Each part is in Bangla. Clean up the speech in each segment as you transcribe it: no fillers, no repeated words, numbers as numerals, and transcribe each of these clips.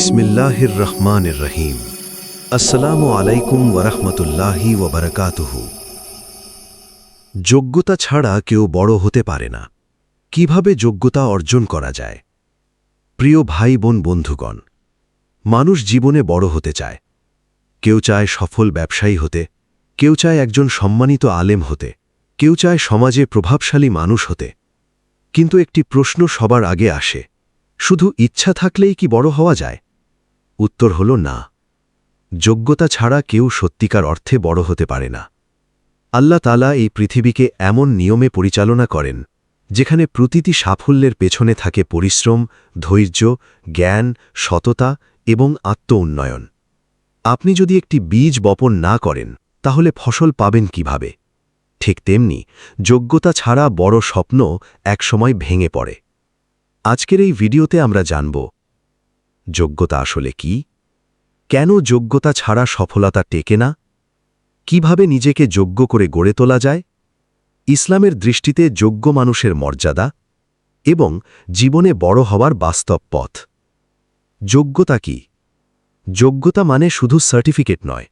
বিসমিল্লাহির রহমানির রহিম। আসসালামু আলাইকুম ওয়ারাহমাতুল্লাহি ওয়াবারাকাতুহু। যোগ্যতা ছাড়া কেউ বড় হতে পারে না। কিভাবে যোগ্যতা অর্জন করা যায়? প্রিয় ভাই বোন বন্ধুগণ, মানুষ জীবনে বড় হতে চায়। কেউ চায় সফল ব্যবসায়ী হতে, কেউ চায় একজন সম্মানিত আলেম হতে, কেউ চায় সমাজে প্রভাবশালী মানুষ হতে। কিন্তু একটি প্রশ্ন সবার আগে আসে, শুধু ইচ্ছা থাকলেই কি বড় হওয়া যায়? উত্তর হল না। যোগ্যতা ছাড়া কেউ সত্যিকার অর্থে বড় হতে পারে না। আল্লাহ তাআলা এই পৃথিবীকে এমন নিয়মে পরিচালনা করেন যেখানে প্রতিটি সাফল্যের পেছনে থাকে পরিশ্রম, ধৈর্য, জ্ঞান, সততা এবং আত্ম-উন্নয়ন। আপনি যদি একটি বীজ বপন না করেন তাহলে ফসল পাবেন কিভাবে? ঠিক তেমনি যোগ্যতা ছাড়া বড় স্বপ্ন একসময় ভেঙে পড়ে। আজকের এই ভিডিওতে আমরা জানব, যোগ্যতা আসলে কি, কেন যোগ্যতা ছাড়া সফলতা টেকে না, কিভাবে নিজেকে যোগ্য করে গড়ে তোলা যায়, ইসলামের দৃষ্টিতে যোগ্য মানুষের মর্যাদা এবং জীবনে বড় হওয়ার বাস্তব পথ। যোগ্যতা কি? যোগ্যতা মানে শুধু সার্টিফিকেট নয়।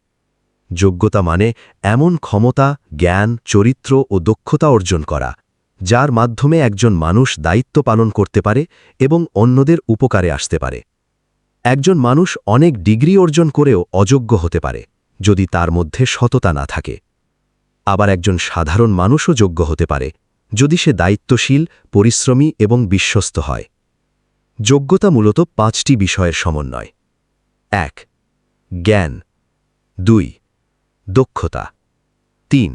যোগ্যতা মানে এমন ক্ষমতা, জ্ঞান, চরিত্র ও দক্ষতা অর্জন করা যার মাধ্যমে একজন মানুষ দায়িত্ব পালন করতে পারে এবং অন্যদের উপকারে আসতে পারে। একজন মানুষ অনেক ডিগ্রি অর্জন করেও অযোগ্য হতে পারে যদি তার মধ্যে সততা না থাকে। আবার একজন সাধারণ মানুষও যোগ্য হতে পারে যদি সে দায়িত্বশীল, পরিশ্রমী এবং বিশ্বস্ত হয়। যোগ্যতা মূলত 5টি বিষয়ের সমন্বয়। 1. জ্ঞান। 2. দক্ষতা। 3.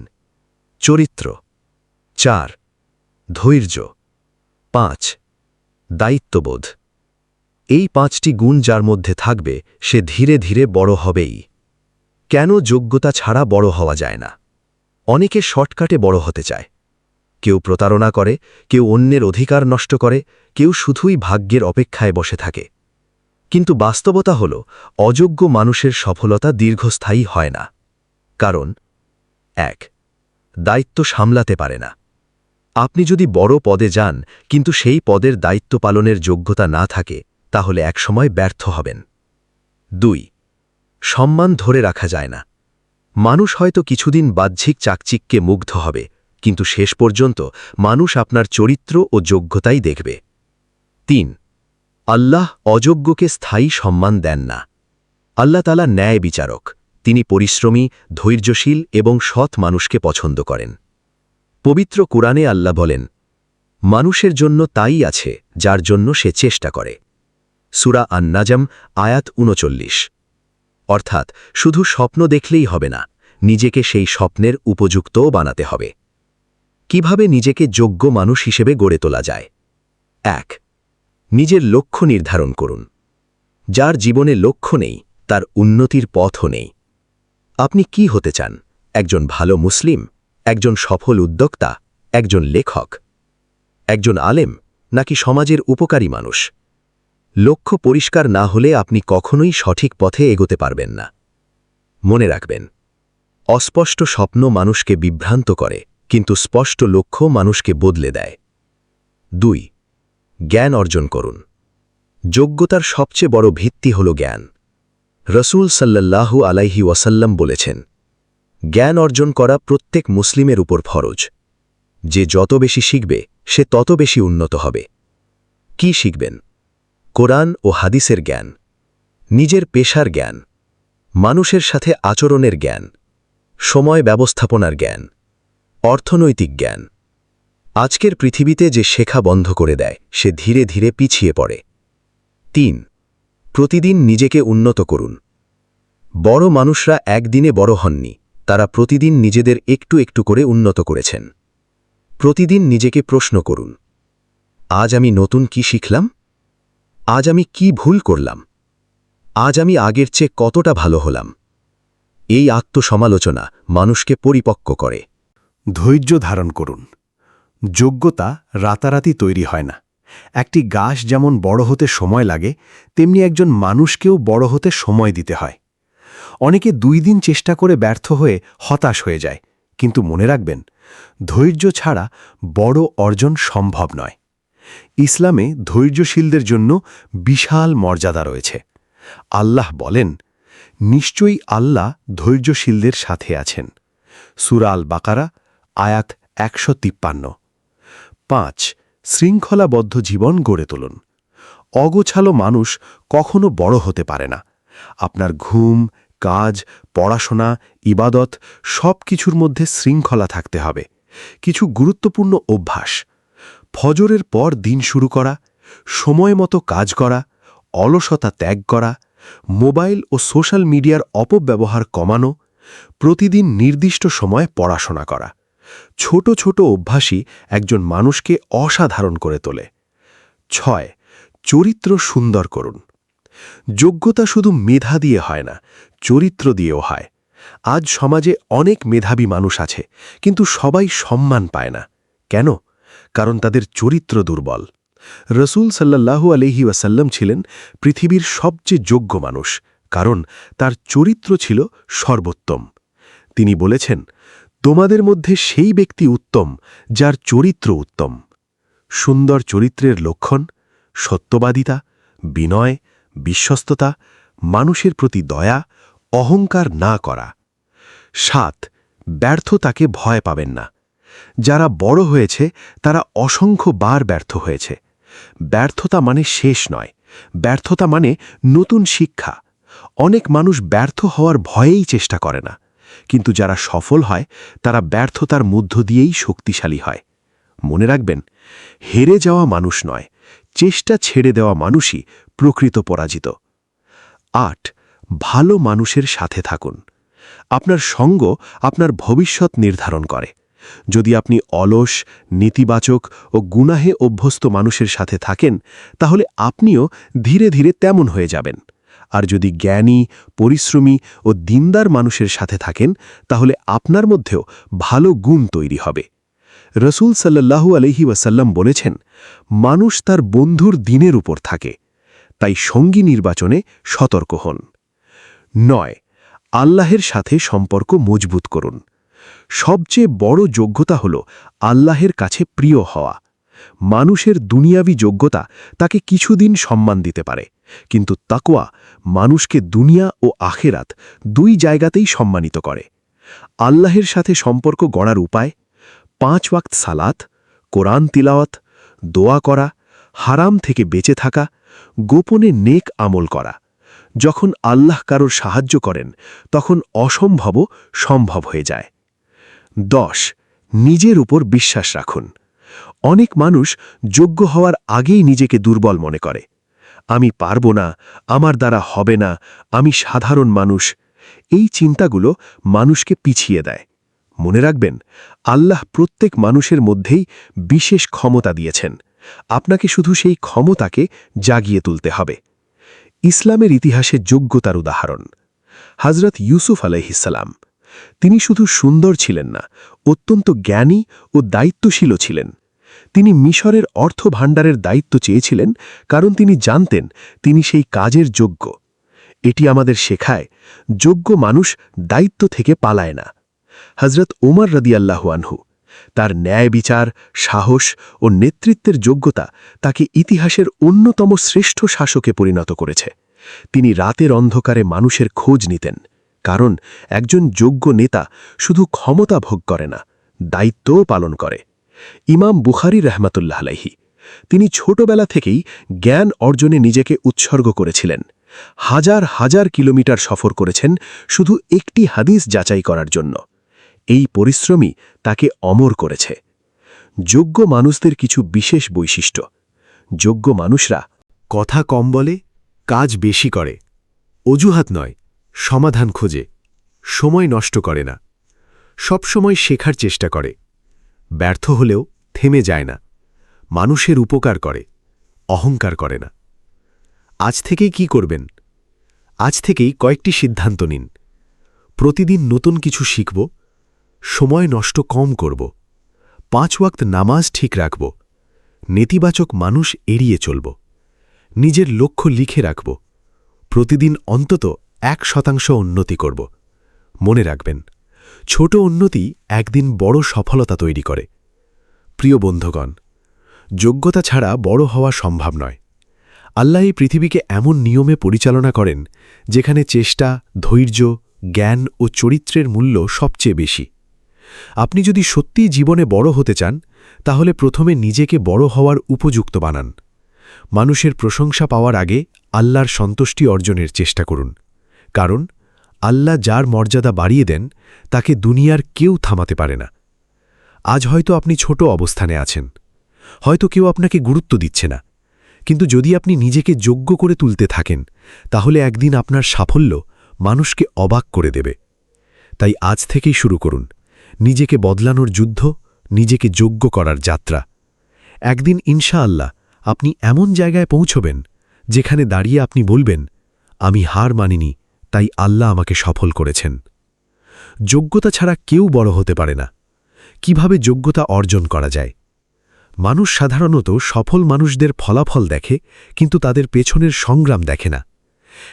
চরিত্র। 4. ধৈর্য। 5. দায়িত্ববোধ। এই 5টি গুণ যার মধ্যে থাকবে সে ধীরে ধীরে বড় হবেই। কেন যোগ্যতা ছাড়া বড় হওয়া যায় না? অনেকে শর্টকাটে বড় হতে চায়। কেউ প্রতারণা করে, কেউ অন্যের অধিকার নষ্ট করে, কেউ শুধুই ভাগ্যের অপেক্ষায় বসে থাকে। কিন্তু বাস্তবতা হল, অযোগ্য মানুষের সফলতা দীর্ঘস্থায়ী হয় না। কারণ 1. দায়িত্ব সামলাতে পারে না। আপনি যদি বড় পদে যান কিন্তু সেই পদের দায়িত্ব পালনের যোগ্যতা না থাকে তাহলে একসময় ব্যর্থ হবেন। 2. সম্মান ধরে রাখা যায় না। মানুষ হয়তো কিছুদিন বাহ্যিক চাকচিক্যে মুগ্ধ হবে, কিন্তু শেষ পর্যন্ত মানুষ আপনার চরিত্র ও যোগ্যতাই দেখবে। 3. আল্লাহ অযোগ্যকে স্থায়ী সম্মান দেন না। আল্লাহ তাআলা ন্যায় বিচারক। তিনি পরিশ্রমী, ধৈর্যশীল এবং সৎ মানুষকে পছন্দ করেন। পবিত্র কুরআনে আল্লাহ বলেন, মানুষের জন্য তাই আছে যার জন্য সে চেষ্টা করে। সূরা আন-নাজম আয়াত 39। অর্থাৎ শুধু স্বপ্ন দেখলেই হবে না, নিজেকে সেই স্বপ্নের উপযুক্তও বানাতে হবে। কিভাবে নিজেকে যোগ্য মানুষ হিসেবে গড়ে তোলা যায়? 1. নিজের লক্ষ্য নির্ধারণ করুন। যার জীবনে লক্ষ্য নেই তার উন্নতির পথও নেই। আপনি কি হতে চান? একজন ভালো মুসলিম, একজন সফল উদ্যোক্তা, একজন লেখক, একজন আলেম, নাকি সমাজের উপকারী মানুষ? লক্ষ্য পরিষ্কার না হলে আপনি কখনোই সঠিক পথে এগোতে পারবেন না। মনে রাখবেন, অস্পষ্ট স্বপ্ন মানুষকে বিভ্রান্ত করে, কিন্তু স্পষ্ট লক্ষ্য মানুষকে বদলে দেয়। 2. জ্ঞান অর্জন করুন। যোগ্যতার সবচেয়ে বড় ভিত্তি হল জ্ঞান। রাসূল সাল্লাল্লাহু আলাইহি ওয়াসাল্লাম বলেছেন, জ্ঞান অর্জন করা প্রত্যেক মুসলিমের উপর ফরজ। যে যত বেশি শিখবে সে তত বেশি উন্নত হবে। কি শিখবেন? কোরআন ও হাদিসের জ্ঞান, নিজের পেশার জ্ঞান, মানুষের সাথে আচরণের জ্ঞান, সময় ব্যবস্থাপনার জ্ঞান, অর্থনৈতিক জ্ঞান। আজকের পৃথিবীতে যে শেখা বন্ধ করে দেয় সে ধীরে ধীরে পিছিয়ে পড়ে। 3. প্রতিদিন নিজেকে উন্নত করুন। বড় মানুষরা একদিনে বড় হননি, তারা প্রতিদিন নিজেদের একটু একটু করে উন্নত করেছেন। প্রতিদিন নিজেকে প্রশ্ন করুন, আজ আমি নতুন কি শিখলাম? আজ আমি কি ভুল করলাম? আজ আমি আগের চেয়ে কতটা ভালো হলাম? এই আত্মসমালোচনা মানুষকে পরিপক্ক করে। ধৈর্য ধারণ করুন। যোগ্যতা রাতারাতি তৈরি হয় না। একটি গাছ যেমন বড় হতে সময় লাগে, তেমনি একজন মানুষকেও বড় হতে সময় দিতে হয়। অনেকে 2 দিন চেষ্টা করে ব্যর্থ হয়ে হতাশ হয়ে যায়, কিন্তু মনে রাখবেন, ধৈর্য ছাড়া বড় অর্জন সম্ভব নয়। ইসলামে ধৈর্যশীলদের জন্য বিশাল মর্যাদা রয়েছে। আল্লাহ বলেন, নিশ্চয়ই আল্লাহ ধৈর্যশীলদের সাথে আছেন। সূরা আল বাকারা আয়াত ১৫৩। ৫. শৃঙ্খলাবদ্ধ জীবন গড়ে তুলুন। অগোছালো মানুষ কখনো বড় হতে পারে না। আপনার ঘুম, কাজ, পড়াশোনা, ইবাদত সব কিছুর মধ্যে শৃঙ্খলা থাকতে হবে। কিছু গুরুত্বপূর্ণ অভ্যাস: ফজরের পর দিন শুরু করা, সময় মতো কাজ করা, অলসতা ত্যাগ করা, মোবাইল ও সোশ্যাল মিডিয়ার অপব্যবহার কমানো, প্রতিদিন নির্দিষ্ট সময়ে পড়াশোনা করা। ছোট ছোট অভ্যাসই একজন মানুষকে অসাধারণ করে তোলে। ৬. চরিত্র সুন্দর করুন। যোগ্যতা শুধু মেধা দিয়ে হয় না, চরিত্র দিয়েও হয়। আজ সমাজে অনেক মেধাবী মানুষ আছে, কিন্তু সবাই সম্মান পায় না। কেন? কারণ তাদের চরিত্র দুর্বল। রসূল সাল্লাল্লাহু আলাইহি ওয়াসাল্লাম ছিলেন পৃথিবীর সবচেয়ে যোগ্য মানুষ, কারণ তার চরিত্র ছিল সর্বোত্তম। তিনি বলেছেন, তোমাদের মধ্যে সেই ব্যক্তি উত্তম যার চরিত্র উত্তম। সুন্দর চরিত্রের লক্ষণ: সত্যবাদিতা, বিনয়, বিশ্বস্ততা, মানুষের প্রতি দয়া, অহংকার না করা। ৭. ব্যর্থতাকে ভয় পাবেন না। যারা বড় হয়েছে তারা অসংখ্য বার ব্যর্থ হয়েছে। ব্যর্থতা মানে শেষ নয়, ব্যর্থতা মানে নতুন শিক্ষা। অনেক মানুষ ব্যর্থ হওয়ার ভয়েই চেষ্টা করে না, কিন্তু যারা সফল হয় তারা ব্যর্থতার মধ্য দিয়েই শক্তিশালী হয়। মনে রাখবেন, হেরে যাওয়া মানুষ নয়, চেষ্টা ছেড়ে দেওয়া মানুষই প্রকৃত পরাজিত। ৮. ভালো মানুষের সাথে থাকুন। আপনার সঙ্গ আপনার ভবিষ্যৎ নির্ধারণ করে। যদি আপনি অলস, নেতিবাচক ও গুনাহে অভ্যস্ত মানুষের সাথে থাকেন, তাহলে আপনিও ধীরে ধীরে তেমন হয়ে যাবেন। আর যদি জ্ঞানী, পরিশ্রমী ও দিনদার মানুষের সাথে থাকেন, তাহলে আপনার মধ্যেও ভালো গুণ তৈরি হবে। রসূল সাল্লাল্লাহু আলাইহি ওয়াসাল্লাম বলেছেন, মানুষ তার বন্ধুর দিনের উপর থাকে, তাই সঙ্গী নির্বাচনে সতর্ক হন। ৯. আল্লাহের সাথে সম্পর্ক মজবুত করুন। সবচেয়ে বড় যোগ্যতা হল আল্লাহের কাছে প্রিয় হওয়া। মানুষের দুনিয়াবী যোগ্যতা তাকে কিছুদিন সম্মান দিতে পারে, কিন্তু তাকওয়া মানুষকে দুনিয়া ও আখেরাত দুই জায়গাতেই সম্মানিত করে। আল্লাহের সাথে সম্পর্ক গড়ার উপায়: ৫ ওয়াক্ত সালাত, কোরআন তিলাওয়াত, দোয়া করা, হারাম থেকে বেঁচে থাকা, গোপনে নেক আমল করা। যখন আল্লাহ কারোর সাহায্য করেন, তখন অসম্ভবও সম্ভব হয়ে যায়। ১০. নিজের উপর বিশ্বাস রাখুন। অনেক মানুষ যোগ্য হওয়ার আগেই নিজেকে দুর্বল মনে করে। আমি পারব না, আমার দ্বারা হবে না, আমি সাধারণ মানুষ। এই চিন্তাগুলো মানুষকে পিছিয়ে দেয়। মনে রাখবেন, আল্লাহ প্রত্যেক মানুষের মধ্যেই বিশেষ ক্ষমতা দিয়েছেন। আপনাকে শুধু সেই ক্ষমতাকে জাগিয়ে তুলতে হবে। ইসলামের ইতিহাসে যোগ্যতার উদাহরণ: হযরত ইউসুফ আলাইহিসসালাম। তিনি শুধু সুন্দর ছিলেন না, অত্যন্ত জ্ঞানী ও দায়িত্বশীলও ছিলেন। তিনি মিশরের অর্থভাণ্ডারের দায়িত্ব চেয়েছিলেন, কারণ তিনি জানতেন তিনি সেই কাজের যোগ্য। এটি আমাদের শেখায়, যোগ্য মানুষ দায়িত্ব থেকে পালায় না। হযরত ওমর রাদিয়াল্লাহু আনহু, তার ন্যায় বিচার, সাহস ও নেতৃত্বের যোগ্যতা তাকে ইতিহাসের অন্যতম শ্রেষ্ঠ শাসকে পরিণত করেছে। তিনি রাতের অন্ধকারে মানুষের খোঁজ নিতেন, কারণ একজন যোগ্য নেতা শুধু ক্ষমতা ভোগ করে না, দায়িত্বও পালন করে। ইমাম বুখারী রাহমাতুল্লাহ আলাইহি, তিনি ছোটবেলা থেকেই জ্ঞান অর্জনে নিজেকে উৎসর্গ করেছিলেন। হাজার হাজার কিলোমিটার সফর করেছেন শুধু একটি হাদিস যাচাই করার জন্য। এই পরিশ্রমই তাকে অমর করেছে। যোগ্য মানুষদের কিছু বিশেষ বৈশিষ্ট্য: যোগ্য মানুষরা কথা কম বলে, কাজ বেশি করে, অজুহাত নয়, সমাধান খোঁজে, সময় নষ্ট করে না, সবসময় শেখার চেষ্টা করে, ব্যর্থ হলেও থেমে যায় না, মানুষের উপকার করে, অহংকার করে না। আজ থেকেই কি করবেন? আজ থেকেই কয়েকটি সিদ্ধান্ত নিন। প্রতিদিন নতুন কিছু শিখব, সময় নষ্ট কম করব, ৫ ওয়াক্ত নামাজ ঠিক রাখব, নেতিবাচক মানুষ এড়িয়ে চলব, নিজের লক্ষ্য লিখে রাখব, প্রতিদিন অন্তত ১% উন্নতি করব। মনে রাখবেন, ছোট উন্নতি একদিন বড় সফলতা তৈরি করে। প্রিয় বন্ধুগণ, যোগ্যতা ছাড়া বড় হওয়া সম্ভব নয়। আল্লাহ এই পৃথিবীকে এমন নিয়মে পরিচালনা করেন যেখানে চেষ্টা, ধৈর্য, জ্ঞান ও চরিত্রের মূল্য সবচেয়ে বেশি। আপনি যদি সত্যিই জীবনে বড় হতে চান তাহলে প্রথমে নিজেকে বড় হওয়ার উপযুক্ত বানান। মানুষের প্রশংসা পাওয়ার আগে আল্লাহর সন্তুষ্টি অর্জনের চেষ্টা করুন, কারণ আল্লাহ যার মর্যাদা বাড়িয়ে দেন তাকে দুনিয়ার কেউ থামাতে পারে না। আজ হয়তো আপনি ছোট অবস্থানে আছেন, হয়তো কেউ আপনাকে গুরুত্ব দিচ্ছে না, কিন্তু যদি আপনি নিজেকে যোগ্য করে তুলতে থাকেন তাহলে একদিন আপনার সাফল্য মানুষকে অবাক করে দেবে। তাই আজ থেকেই শুরু করুন নিজেকে বদলানোর যুদ্ধ, নিজেকে যোগ্য করার যাত্রা। একদিন ইনশাআল্লাহ আপনি এমন জায়গায় পৌঁছবেন যেখানে দাঁড়িয়ে আপনি বলবেন, আমি হার মানিনি, তাই আল্লাহ আমাকে সফল করেছেন। যোগ্যতা ছাড়া কেউ বড় হতে পারে না। কিভাবে যোগ্যতা অর্জন করা যায়? মানুষ সাধারণত সফল মানুষদের ফলাফল দেখে, কিন্তু তাদের পেছনের সংগ্রাম দেখে না।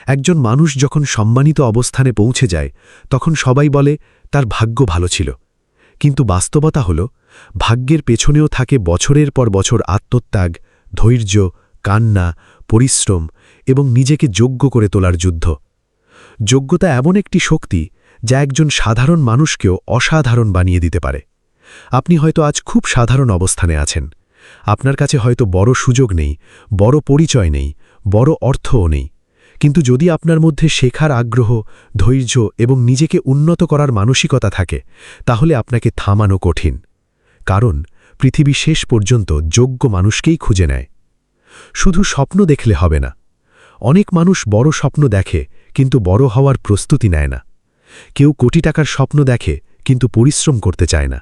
একজন মানুষ যখন সম্মানিত অবস্থানে পৌঁছে যায় তখন সবাই বলে তার ভাগ্য ভালো ছিল, কিন্তু বাস্তবতা হল ভাগ্যের পেছনেও থাকে বছরের পর বছর আত্মত্যাগ, ধৈর্য, কান্না, পরিশ্রম এবং নিজেকে যোগ্য করে তোলার যুদ্ধ। যোগ্যতা এমন একটি শক্তি যা একজন সাধারণ মানুষকেও অসাধারণ বানিয়ে দিতে পারে। আপনি হয়তো আজ খুব সাধারণ অবস্থানে আছেন, আপনার কাছে হয়তো বড় সুযোগ নেই, বড় পরিচয় নেই, বড় অর্থও নেই, কিন্তু যদি আপনার মধ্যে শেখার আগ্রহ, ধৈর্য এবং নিজেকে উন্নত করার মানসিকতা থাকে তাহলে আপনাকে থামানো কঠিন। কারণ পৃথিবী শেষ পর্যন্ত যোগ্য মানুষকেই খুঁজে নেয়। শুধু স্বপ্ন দেখলে হবে না। অনেক মানুষ বড় স্বপ্ন দেখে কিন্তু বড় হওয়ার প্রস্তুতি নেয় না। কেউ কোটি টাকার স্বপ্ন দেখে কিন্তু পরিশ্রম করতে চায় না।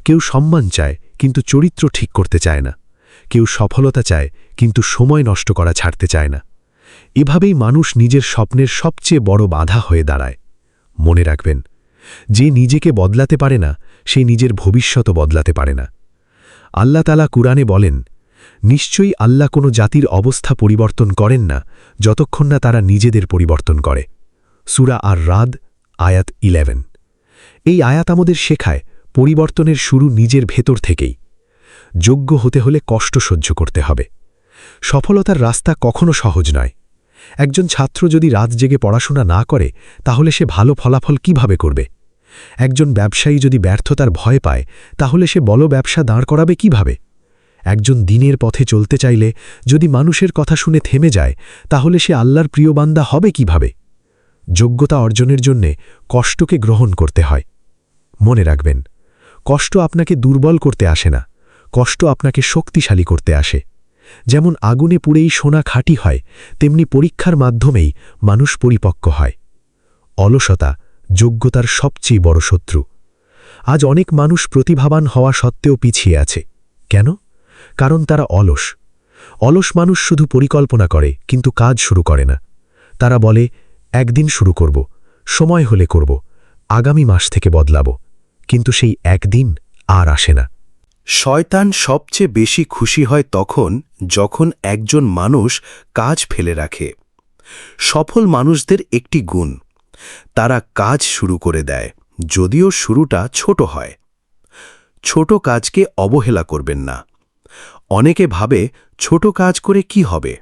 কেউ সম্মান চায় কিন্তু চরিত্র ঠিক করতে চায় না। কেউ সফলতা চায় কিন্তু সময় নষ্ট করা ছাড়তে চায় না। এভাবেই মানুষ নিজের স্বপ্নের সবচেয়ে বড় বাধা হয়ে দাঁড়ায়। মনে রাখবেন, যে নিজেকে বদলাতে পারে না সে নিজের ভবিষ্যৎ বদলাতে পারে না। আল্লাহ তাআলা কুরআনে বলেন, নিশ্চয়ই আল্লাহ কোনো জাতির অবস্থা পরিবর্তন করেন না যতক্ষণ না তারা নিজেদের পরিবর্তন করে। সূরা আর-রাদ, আয়াত 11। এই আয়াত আমাদের শেখায় পরিবর্তনের শুরু নিজের ভেতর থেকেই। যোগ্য হতে হলে কষ্ট সহ্য করতে হবে। সফলতার রাস্তা কখনো সহজ নয়। একজন ছাত্র যদি রাত জেগে পড়াশোনা না করে তাহলে সে ভালো ফলাফল কিভাবে করবে? একজন ব্যবসায়ী যদি ব্যর্থতার ভয় পায় তাহলে সে বড় ব্যবসা দাঁড় করাবে কিভাবে? একজন দিনের পথে চলতে চাইলে যদি মানুষের কথা শুনে থেমে যায় তাহলে সে আল্লাহর প্রিয় বান্দা হবে কিভাবে? যোগ্যতা অর্জনের জন্যে কষ্টকে গ্রহণ করতে হয়। মনে রাখবেন, কষ্ট আপনাকে দুর্বল করতে আসে না, কষ্ট আপনাকে শক্তিশালী করতে আসে। যেমন আগুনে পুড়েই সোনা খাঁটি হয়, তেমনি পরীক্ষার মাধ্যমেই মানুষ পরিপক্ক হয়। অলসতা যোগ্যতার সবচেয়ে বড় শত্রু। আজ অনেক মানুষ প্রতিভাবান হওয়া সত্ত্বেও পিছিয়ে আছে। কেন? কারণ তারা অলস। অলস মানুষ শুধু পরিকল্পনা করে কিন্তু কাজ শুরু করে না। তারা বলে, একদিন শুরু করব, সময় হলে করব, আগামী মাস থেকে বদলাব, কিন্তু সেই একদিন আর আসে না। শয়তান সবচেয়ে বেশি খুশি হয় তখন যখন একজন মানুষ কাজ ফেলে রাখে। সফল মানুষদের একটি গুণ, তারা কাজ শুরু করে দেয়, যদিও শুরুটা ছোট হয়। ছোট কাজকে অবহেলা করবেন না। অনেকে ভাবে ছোট কাজ করে কি হবে,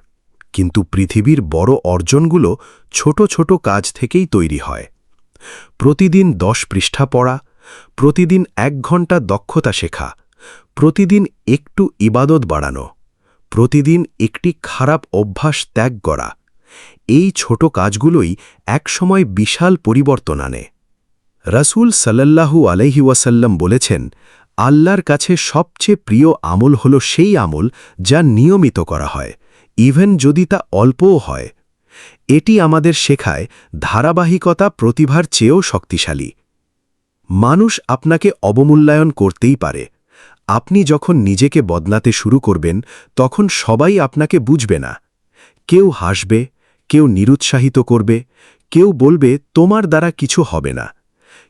কিন্তু পৃথিবীর বড় অর্জনগুলো ছোট ছোট কাজ থেকেই তৈরি হয়। প্রতিদিন 10 পৃষ্ঠা পড়া, প্রতিদিন 1 ঘন্টা দক্ষতা শেখা, প্রতিদিন একটু ইবাদত বাড়ানো, প্রতিদিন একটি খারাপ অভ্যাস ত্যাগ করা, এই ছোট কাজগুলোই একসময় বিশাল পরিবর্তন আনে। রাসূল সাল্লাল্লাহু আলাইহি ওয়াসাল্লাম বলেছেন, আল্লাহর কাছে সবচেয়ে প্রিয় আমল হল সেই আমল যা নিয়মিত করা হয়, ইভেন যদি তা অল্পও হয়। এটি আমাদের শেখায় ধারাবাহিকতা প্রতিভার চেয়েও শক্তিশালী। মানুষ আপনাকে অবমূল্যায়ন করতেই পারে। আপনি যখন নিজেকে বদলাতে শুরু করবেন তখন সবাই আপনাকে বুঝবে না। কেউ হাসবে, কেউ নিরুৎসাহিত করবে, কেউ বলবে তোমার দ্বারা কিছু হবে না।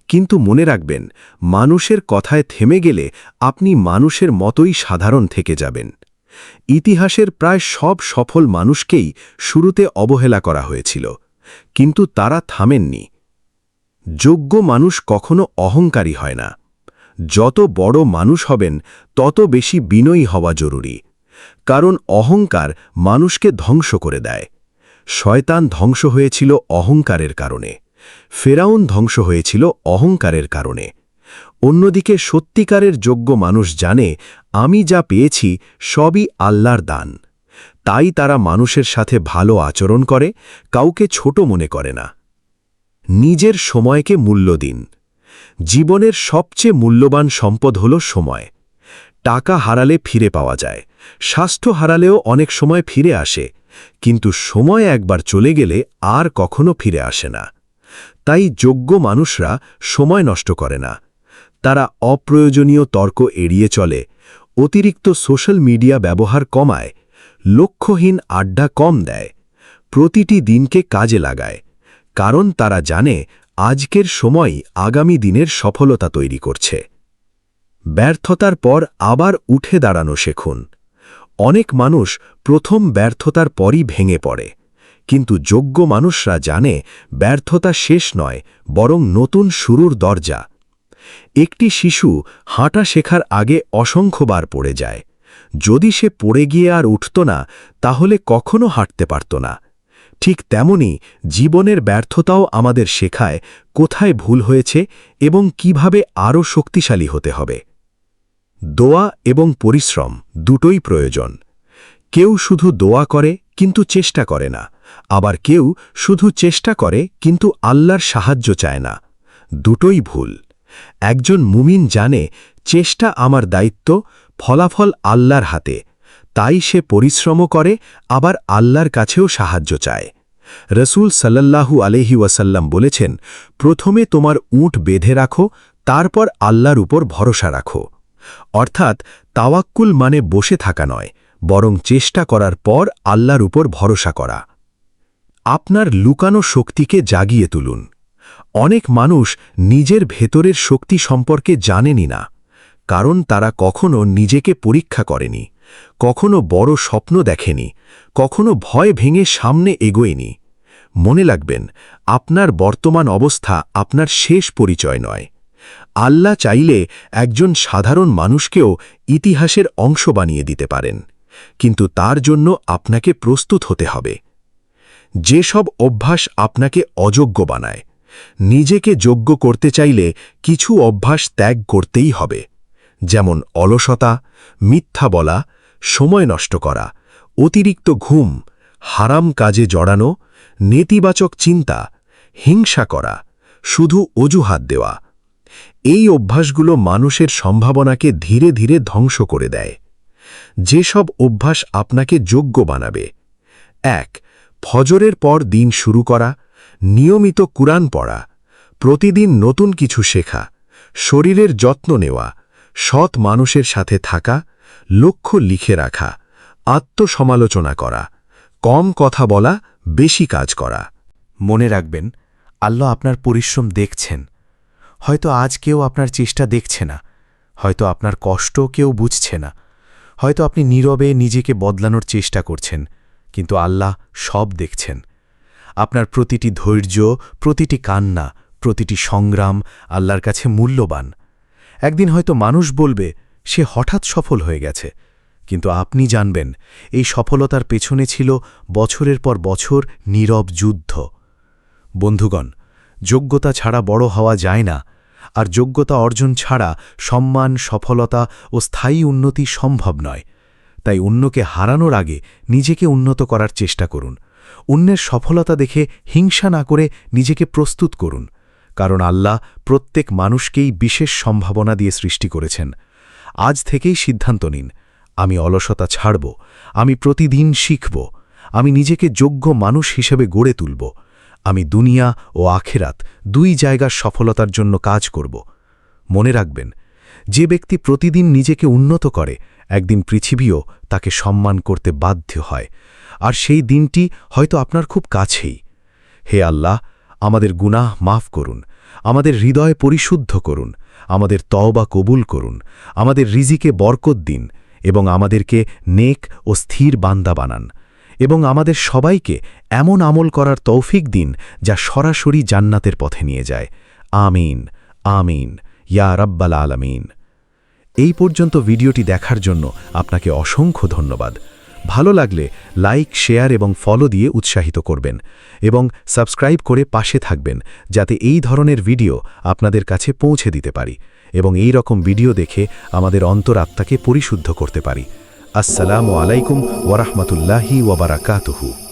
কিন্তু মনে রাখবেন, মানুষের কথায় থেমে গেলে আপনি মানুষের মতোই সাধারণ থেকে যাবেন। ইতিহাসের প্রায় সব সফল মানুষকেই শুরুতে অবহেলা করা হয়েছিল, কিন্তু তারা থামেননি। যোগ্য মানুষ কখনো অহংকারী হয় না। যত বড় মানুষ হবেন তত বেশি বিনয়ী হওয়া জরুরি, কারণ অহংকার মানুষকে ধ্বংস করে দেয়। শয়তান ধ্বংস হয়েছিল অহংকারের কারণে, ফেরাউন ধ্বংস হয়েছিল অহংকারের কারণে। অন্যদিকে সত্যিকারের যোগ্য মানুষ জানে, আমি যা পেয়েছি সবই আল্লাহর দান। তাই তারা মানুষের সাথে ভালো আচরণ করে, কাউকে ছোট মনে করে না। নিজের সময়কে মূল্য দিন। জীবনের সবচেয়ে মূল্যবান সম্পদ হল সময়। টাকা হারালে ফিরে পাওয়া যায়, স্বাস্থ্য হারালেও অনেক সময় ফিরে আসে, কিন্তু সময় একবার চলে গেলে আর কখনো ফিরে আসে না। তাই যোগ্য মানুষরা সময় নষ্ট করে না। তারা অপ্রয়োজনীয় তর্ক এড়িয়ে চলে, অতিরিক্ত সোশ্যাল মিডিয়া ব্যবহার কমায়, লক্ষ্যহীন আড্ডা কম দেয়, প্রতিটি দিনকে কাজে লাগায়, কারণ তারা জানে আজকের সময় আগামী দিনের সফলতা তৈরি করছে। ব্যর্থতার পর আবার উঠে দাঁড়ানো শেখুন। অনেক মানুষ প্রথম ব্যর্থতার পরই ভেঙে পড়ে, কিন্তু যোগ্য মানুষরা জানে ব্যর্থতা শেষ নয়, বরং নতুন শুরুর দরজা। একটি শিশু হাঁটা শেখার আগে অসংখ্যবার পড়ে যায়। যদি সে পড়ে গিয়ে আর উঠত না, তাহলে কখনো হাঁটতে পারত না। ঠিক তেমনি জীবনের ব্যর্থতাও আমাদের শেখায় কোথায় ভুল হয়েছে এবং কিভাবে আরও শক্তিশালী হতে হবে। দোয়া এবং পরিশ্রম দুটোই প্রয়োজন। কেউ শুধু দোয়া করে কিন্তু চেষ্টা করে না, আবার কেউ শুধু চেষ্টা করে কিন্তু আল্লাহর সাহায্য চায় না। দুটোই ভুল। একজন মুমিন জানে, চেষ্টা আমার দায়িত্ব, ফলাফল আল্লাহর হাতে। তাই সে পরিশ্রমও করে, আবার আল্লাহর কাছেও সাহায্য চায়। রসুল সাল্লাল্লাহু আলাইহি ওয়াসাল্লাম বলেছেন, প্রথমে তোমার উট বেঁধে রাখো, তারপর আল্লাহর উপর ভরসা রাখো। অর্থাৎ তাওয়াক্কুল মানে বসে থাকা নয়, বরং চেষ্টা করার পর আল্লাহর উপর ভরসা করা। আপনার লুকানো শক্তিকে জাগিয়ে তুলুন। অনেক মানুষ নিজের ভেতরের শক্তি সম্পর্কে জানেনই না, কারণ তারা কখনো নিজেকে পরীক্ষা করেনি, কখনো বড় স্বপ্ন দেখেনি, কখনো ভয় ভেঙে সামনে এগোয়নি। মনে রাখবেন, আপনার বর্তমান অবস্থা আপনার শেষ পরিচয় নয়। আল্লাহ চাইলে একজন সাধারণ মানুষকেও ইতিহাসের অংশ বানিয়ে দিতে পারেন, কিন্তু তার জন্য আপনাকে প্রস্তুত হতে হবে। যেসব অভ্যাস আপনাকে অযোগ্য বানায়, নিজেকে যোগ্য করতে চাইলে কিছু অভ্যাস ত্যাগ করতেই হবে। যেমন অলসতা, মিথ্যা বলা, সময় নষ্ট করা, অতিরিক্ত ঘুম, হারাম কাজে জড়ানো, নেতিবাচক চিন্তা, হিংসা করা, শুধু অজুহাত দেওয়া। এই অভ্যাসগুলো মানুষের সম্ভাবনাকে ধীরে ধীরে ধ্বংস করে দেয়। যেসব অভ্যাস আপনাকে যোগ্য বানাবে: ১. ফজরের পর দিন শুরু করা, নিয়মিত কুরআন পড়া, প্রতিদিন নতুন কিছু শেখা, শরীরের যত্ন নেওয়া, সৎ মানুষের সাথে থাকা, লক্ষ্য লিখে রাখা, আত্মসমালোচনা করা, কম কথা বলা, বেশি কাজ করা। মনে রাখবেন, আল্লাহ আপনার পরিশ্রম দেখছেন। হয়তো আজ কেউ আপনার চেষ্টা দেখছে না, হয়তো আপনার কষ্ট কেউ বুঝছে না, হয়তো আপনি নীরবে নিজেকে বদলানোর চেষ্টা করছেন, কিন্তু আল্লাহ সব দেখছেন। আপনার প্রতিটি ধৈর্য, প্রতিটি কান্না, প্রতিটি সংগ্রাম আল্লাহর কাছে মূল্যবান। একদিন হয়তো মানুষ বলবে, সে হঠাৎ সফল হয়ে গেছে, কিন্তু আপনি জানবেন এই সফলতার পেছনে ছিল বছরের পর বছর নীরব যুদ্ধ। বন্ধুগণ, যোগ্যতা ছাড়া বড় হওয়া যায় না, আর যোগ্যতা অর্জন ছাড়া সম্মান, সফলতা ও স্থায়ী উন্নতি সম্ভব নয়। তাই অন্যকে হারানোর আগে নিজেকে উন্নত করার চেষ্টা করুন। অন্যের সফলতা দেখে হিংসা না করে নিজেকে প্রস্তুত করুন, কারণ আল্লাহ প্রত্যেক মানুষকেই বিশেষ সম্ভাবনা দিয়ে সৃষ্টি করেছেন। আজ থেকেই সিদ্ধান্ত নিন, আমি অলসতা ছাড়ব, আমি প্রতিদিন শিখব, আমি নিজেকে যোগ্য মানুষ হিসেবে গড়ে তুলব, আমি দুনিয়া ও আখেরাত দুই জায়গার সফলতার জন্য কাজ করব। মনে রাখবেন, যে ব্যক্তি প্রতিদিন নিজেকে উন্নত করে, একদিন পৃথিবীও তাকে সম্মান করতে বাধ্য হয়, আর সেই দিনটি হয়তো আপনার খুব কাছেই। হে আল্লাহ, আমাদের গুনাহ মাফ করুন, আমাদের হৃদয় পরিশুদ্ধ করুন, আমাদের তওবা কবুল করুন, আমাদের রিজিকে বরকত দিন এবং আমাদেরকে নেক ও স্থির বান্দা বানান, এবং আমাদের সবাইকে এমন আমল করার তৌফিক দিন যা সরাসরি জান্নাতের পথে নিয়ে যায়। আমিন, আমিন, ইয়া রাব্বাল আলামিন। এই পর্যন্ত ভিডিওটি দেখার জন্য আপনাকে অসংখ্য ধন্যবাদ। ভালো লাগলে লাইক শেয়ার এবং ফলো দিয়ে উৎসাহিত করবেন এবং সাবস্ক্রাইব করে পাশে থাকবেন যাতে এই ধরনের ভিডিও আপনাদের কাছে পৌঁছে দিতে পারি এবং এই রকম ভিডিও দেখে আমাদের অন্তরাত্মাকে পরিশুদ্ধ করতে পারি। আসসালামু আলাইকুম ওয়া রাহমাতুল্লাহি ওয়া বারাকাতুহু।